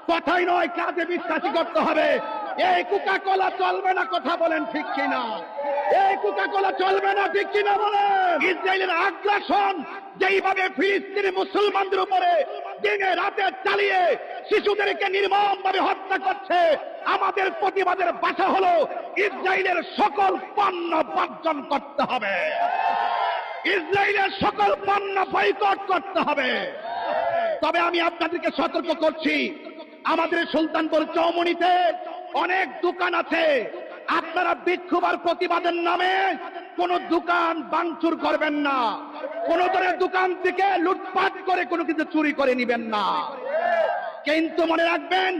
কথাই নয়, কাজে বিশ্বাসী করতে হবে। এই কোকা কোলা চলবে না, কথা বলেন ঠিক কিনা? এই কোকা কোলা চলবে না, ঠিক কিনা বলেন? ইসরায়েলের আগ্রাসন যেইভাবে ফিলিস্তিনি মুসলমানদের উপরে দিনে রাতে চালিয়ে শিশুদেরকে নির্মমভাবে হত্যা করছে, আমাদের প্রতিবাদের ভাষা হলো ইসরায়েলের সকল পণ্য বর্জন করতে হবে, ইসরায়েলের সকল পণ্য বয়কট করতে হবে। তবে আমি আপনাদেরকে সতর্ক করছি, আমাদের সুলতানপুর চৌমুহনীতে অনেক দোকান আছে, আপনারা বিক্ষোভ আর প্রতিবাদের নামে কোন দোকান ভাঙচুর করবেন না, কোন ধরনের দোকান থেকে লুটপাট করে কোনো কিছু চুরি করে নিবেন না। কিন্তু মনে রাখবেন,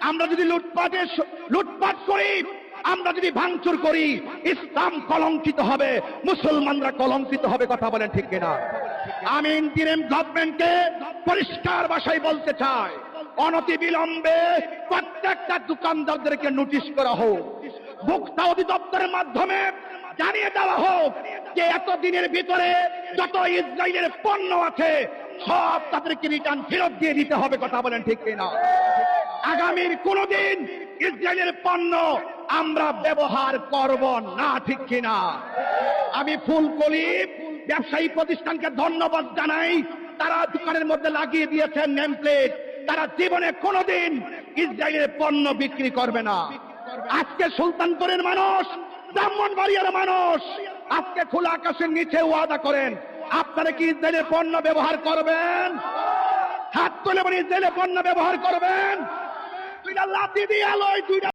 আমরা যদি লুটপাট করি, আমরা যদি ভাঙচুর করি, ইসলাম কলঙ্কিত হবে, মুসলমানরা কলঙ্কিত হবে। কথা বলেন ঠিক কিনা? আমি ইন্টারিম গভর্নমেন্টকে পরিষ্কার ভাষায় বলতে চাই, অনতি বিলম্বে প্রত্যেকটা দোকানদারদেরকে নোটিশ করা হোক, ভোক্তা অধিদপ্তরের মাধ্যমে জানিয়ে দেওয়া হোক যে এতদিনের ভিতরে যত ইসরায়েলের পণ্য আছে সব তাদেরকে রিটার্ন ফেরত দিয়ে দিতে হবে। কথা বলেন ঠিক কিনা? আগামীর কোনদিন ইসরায়েলের পণ্য আমরা ব্যবহার করব না, ঠিক কিনা? আমি ফুলকলি ব্যবসায়ী প্রতিষ্ঠানকে ধন্যবাদ জানাই, তারা দোকানের মধ্যে লাগিয়ে দিয়েছেন নেম প্লেট, তারা জীবনে কোনদিন ইসরায়েলের পণ্য বিক্রি করবে না। আজকে সুলতানপুরের মানুষ, ব্রাহ্মণবাড়িয়ার মানুষ আজকে খোলা আকাশের নিচে ওয়াদা করেন, আপনারা কি ইসরায়েলের পণ্য ব্যবহার করবেন? হাত তুলে বলে ইসরায়েলের পণ্য ব্যবহার করবেন? দুইটা লাঠি দিয়ে আলোয় দুইটা